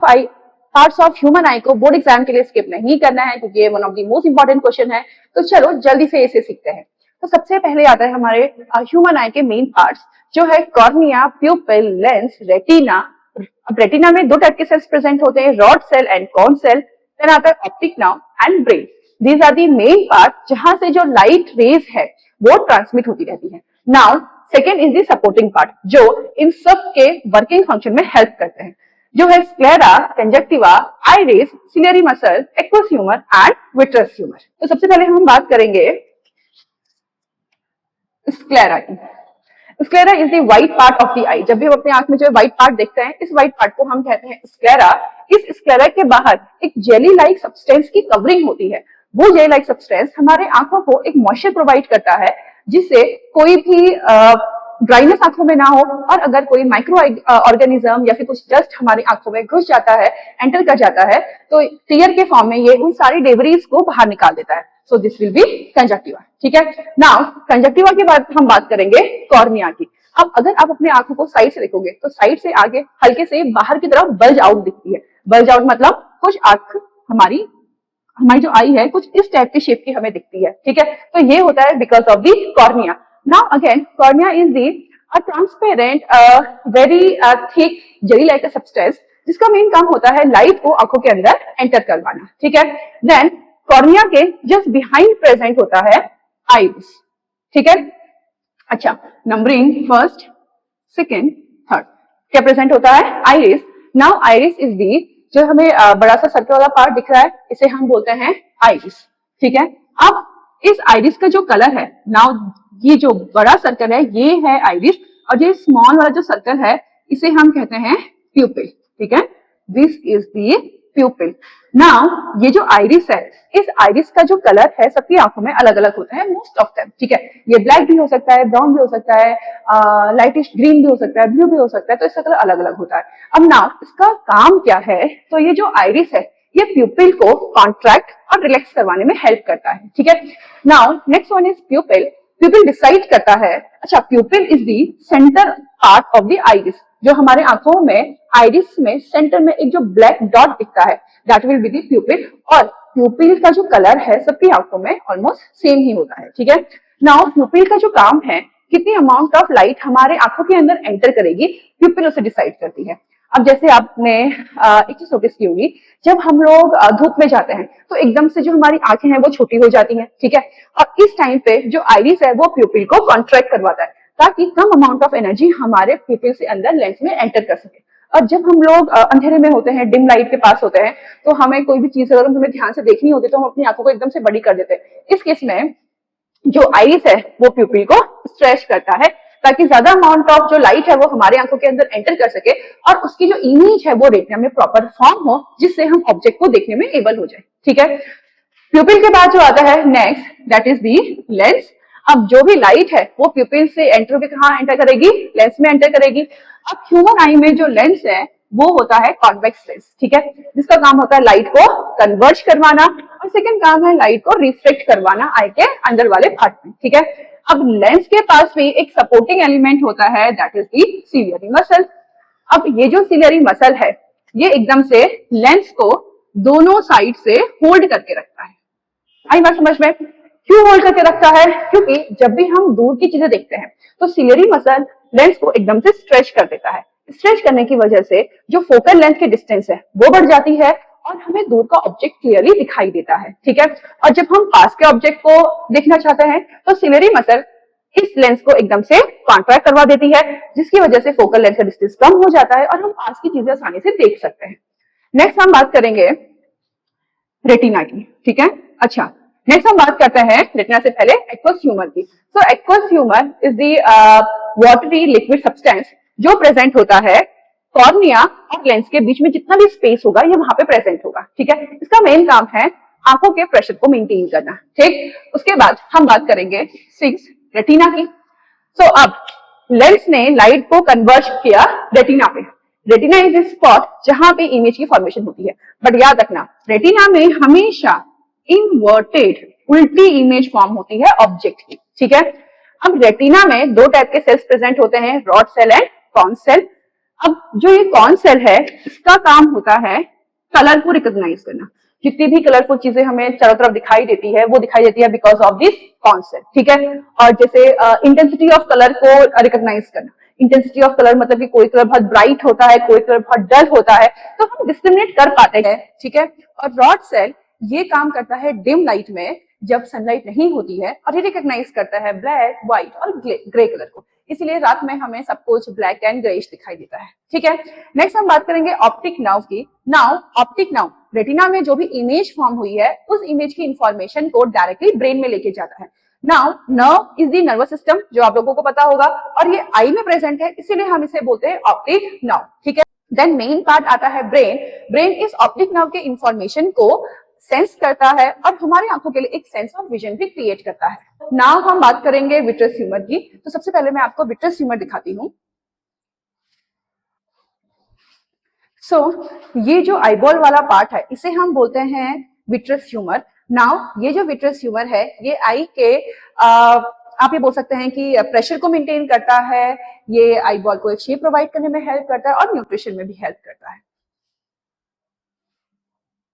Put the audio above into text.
I parts of human आई को board exam के लिए स्किप नहीं करना है क्योंकि ये one of the most important question है। तो चलो जल्दी से इसे सीखते हैं। तो सबसे पहले आता है हमारे ह्यूमन आई के मेन पार्ट्स जो है कॉर्निया, प्यूपिल, लेंस, रेटिना। अब रेटिना में दो टाइप के सेल्स प्रेजेंट होते हैं, rod cell and cone cell. Then आता है optic nerve and brain. These are the main part जहां से जो लाइट रेज है वो ट्रांसमिट होती रहती है। Now second is the supporting part जो इन सब के वर्किंग फंक्शन में हेल्प करते हैं, जो है sclera, conjunctiva, iris, ciliary muscle, aqueous humour and vitreous humour. तो सबसे पहले हम बात करेंगे स्क्लेरा की। Sclera is the white part of the eye. जब भी हम अपने आंख में जो व्हाइट पार्ट देखते हैं, इस व्हाइट पार्ट को हम कहते हैं स्क्लेरा। इस स्क्लेरा के बाहर एक जेली लाइक सब्सटेंस की कवरिंग होती है। वो जेली लाइक सब्सटेंस हमारे आंखों को एक मॉइस्चर प्रोवाइड करता है जिससे कोई भी ड्राइनेस आंखों में ना हो, और अगर कोई माइक्रो ऑर्गेनिज्म या फिर कुछ डस्ट हमारी आंखों में घुस जाता है, एंटर कर जाता है, तो टीयर के फॉर्म में ये उन सारी डेब्रीज को बाहर निकाल देता है। So this will be conjunctiva. ठीक है, नाउ कंजक्टिवा के बाद हम बात करेंगे कॉर्निया की। अब अगर आप अपने आंखों को साइड से देखोगे तो साइड से आगे हल्के से बाहर की तरफ बल्ज आउट दिखती है। बल्ज आउट मतलब कुछ आंख हमारी जो आई है कुछ इस टाइप की शेप की हमें दिखती है। ठीक है, तो ये होता है because of the cornea. Now again, cornea is a transparent, very thick jelly-like substance जिसका मेन काम होता है लाइट को आंखों के अंदर एंटर करवाना। ठीक है, देन कॉर्निया के जस्ट बिहाइंड प्रेजेंट होता है आइरिस। ठीक है, अच्छा, नंबरिंग फर्स्ट, सेकेंड, थर्ड, क्या प्रेजेंट होता है? Iris. Now iris is the, जो हमें बड़ा सा सर्कल वाला पार्ट दिख रहा है इसे हम बोलते हैं आइरिस। ठीक है, अब इस आइरिस का जो कलर है, नाउ ये जो बड़ा सर्कल है ये है आइरिस, और ये स्मॉल वाला जो सर्कल है इसे हम कहते हैं प्यूपिल। ठीक है, दिस इज दी प्यूपिल। नाउ ये जो आइरिस है, इस आइरिस का जो कलर है सबकी आंखों में अलग अलग होता है, मोस्ट ऑफ देम। ठीक है, ये ब्लैक भी हो सकता है, ब्राउन भी हो सकता है, लाइटिश ग्रीन भी हो सकता है, ब्लू भी हो सकता है, तो इसका कलर अलग अलग होता है। अब नाउ इसका काम क्या है? तो ये जो आइरिस है ये प्यूपिल को कॉन्ट्रैक्ट और रिलैक्स करवाने में हेल्प करता है। ठीक है, now next one is प्यूपिल। प्यूपिल decide करता है, अच्छा, प्यूपिल is the centre part of the iris. जो हमारे आंखों में आइरिस में सेंटर में एक जो ब्लैक डॉट दिखता है दैट विल बी दी प्यूपिल, और प्यूपिल का जो कलर है सबकी आंखों में ऑलमोस्ट सेम ही होता है। ठीक है, नाउ प्यूपिल का जो काम है कितनी अमाउंट ऑफ लाइट हमारे आंखों के अंदर एंटर करेगी, प्यूपिल उसे डिसाइड करती है। अब जैसे आपने एक चीज नोटिस की होगी, जब हम लोग धूप में जाते हैं तो एकदम से जो हमारी आंखें हैं वो छोटी हो जाती हैं। ठीक है, और इस टाइम पे जो आइरिस है वो प्यूपिल को कॉन्ट्रैक्ट करवाता है ताकि कम अमाउंट ऑफ एनर्जी हमारे प्यूपिल से अंदर लेंस में एंटर कर सके। और जब हम लोग अंधेरे में होते हैं, डिम लाइट के पास होते हैं, तो हमें कोई भी चीज अगर हमें ध्यान से देखनी होती है तो हम अपनी आंखों को एकदम से बड़ी कर देते हैं। इस केस में जो आइरिस है वो प्यूपिल को स्ट्रेच करता है ताकि ज्यादा अमाउंट ऑफ जो लाइट है वो हमारे आंखों के अंदर एंटर कर सके और उसकी जो इमेज है वो रेटिना में प्रॉपर फॉर्म हो, जिससे हम ऑब्जेक्ट को देखने में एबल हो जाए। ठीक है, प्यूपिल के बाद जो आता है next, that is the lens. अब जो भी लाइट है वो प्यूपिल से एंटर होकर कहाँ एंटर करेगी? लेंस में एंटर करेगी। अब ह्यूमन आई में जो लेंस है वो होता है कॉन्वेक्स लेंस। ठीक है, जिसका काम होता है लाइट को कन्वर्ज करवाना, और सेकंड काम है लाइट को रिफ्लेक्ट करवाना आई के अंदर वाले पार्ट में। ठीक है, अब लेंस के पास भी एक सपोर्टिंग एलिमेंट होता है that is the ciliary muscle. अब ये जो सिलियरी मसल है ये एकदम से लेंस को दोनों साइड से होल्ड करके रखता है। आई बात समझ में? क्यों होल्ड करके रखता है? क्योंकि जब भी हम दूर की चीजें देखते हैं तो सिलियरी मसल लेंस को एकदम से स्ट्रेच कर देता है। स्ट्रेच करने की वजह से जो फोकल लेंथ की डिस्टेंस है वो बढ़ जाती है और हमें दूर का ऑब्जेक्ट क्लियरली दिखाई देता है। ठीक है, और जब हम पास के ऑब्जेक्ट को देखना चाहते हैं तो सिलियरी मसल इस लेंस को एकदम से कॉन्ट्रैक्ट करवा देती है, जिसकी वजह से फोकल लेंथ का डिस्टेंस कम हो जाता है और हम पास की चीजें आसानी से देख सकते हैं। नेक्स्ट हम बात करेंगे रेटिना की। ठीक है, अच्छा, नेक्स्ट हम बात करते हैं रेटिना से पहले एक्वस ह्यूमर की। So aqueous humour is the watery liquid substance जो प्रेजेंट होता है कॉर्निया और लेंस के बीच में। जितना भी स्पेस होगा ये वहां पे प्रेजेंट होगा। ठीक है, इसका मेन काम है आंखों के प्रेशर को मेंटेन करना। ठीक, उसके बाद हम बात करेंगे 6 रेटिना की। सो अब लेंस ने लाइट को कन्वर्ज किया रेटिना पे। रेटिना इज ए स्पॉट जहां पे इमेज की फॉर्मेशन होती है, बट याद रखना रेटिना में हमेशा इनवर्टेड उल्टी इमेज फॉर्म होती है ऑब्जेक्ट की। ठीक है, अब रेटिना में दो टाइप के सेल्स प्रेजेंट होते हैं, rod cell and cone cell. अब जो ये कॉर्न सेल है, इसका काम होता है कलर को रिकॉग्नाइज करना। जितनी भी कलरफुल चीजें हमें चारों तरफ दिखाई देती है, वो दिखाई देती है because of this cone cell, ठीक है। और जैसे इंटेंसिटी ऑफ कलर को रिकॉग्नाइज करना, इंटेंसिटी ऑफ कलर मतलब कि कोई कलर बहुत ब्राइट होता है, कोई कलर बहुत डल होता है, तो हम डिस्क्रिमिनेट कर पाते हैं, ठीक है। और रॉड सेल ये काम करता है डिम लाइट में, जब सनलाइट नहीं होती है, और ये रिकॉग्नाइज करता है ब्लैक, व्हाइट और ग्रे कलर को। इसीलिए रात में हमें सब कुछ ब्लैक एंड ग्रेइश दिखाई देता है, ठीक है। नेक्स्ट हम बात करेंगे ऑप्टिक नर्व की। नाउ ऑप्टिक नर्व रेटिना में जो भी इमेज फॉर्म हुई है, उस इमेज की इंफॉर्मेशन को डायरेक्टली ब्रेन में लेके जाता है। Now nerve is the nervous system, जो आप लोगों को पता होगा, और ये आई में प्रेजेंट है, इसीलिए हम इसे बोलते हैं ऑप्टिक नर्व, ठीक है। देन मेन पार्ट आता है ब्रेन। ब्रेन इस ऑप्टिक नर्व के इंफॉर्मेशन को सेंस करता है और हमारी आंखों के लिए एक सेंस ऑफ विजन भी क्रिएट करता है। नाउ हम बात करेंगे विट्रस ह्यूमर की। तो सबसे पहले मैं आपको विट्रस ह्यूमर दिखाती हूँ। ये जो आईबॉल वाला पार्ट है, इसे हम बोलते हैं विट्रस ह्यूमर। नाउ ये जो विट्रस ह्यूमर है, ये आई के आप ये बोल सकते हैं कि प्रेशर को मेंटेन करता है, ये आईबॉल को एक शेप प्रोवाइड करने में हेल्प करता है और न्यूट्रिशन में भी हेल्प करता है।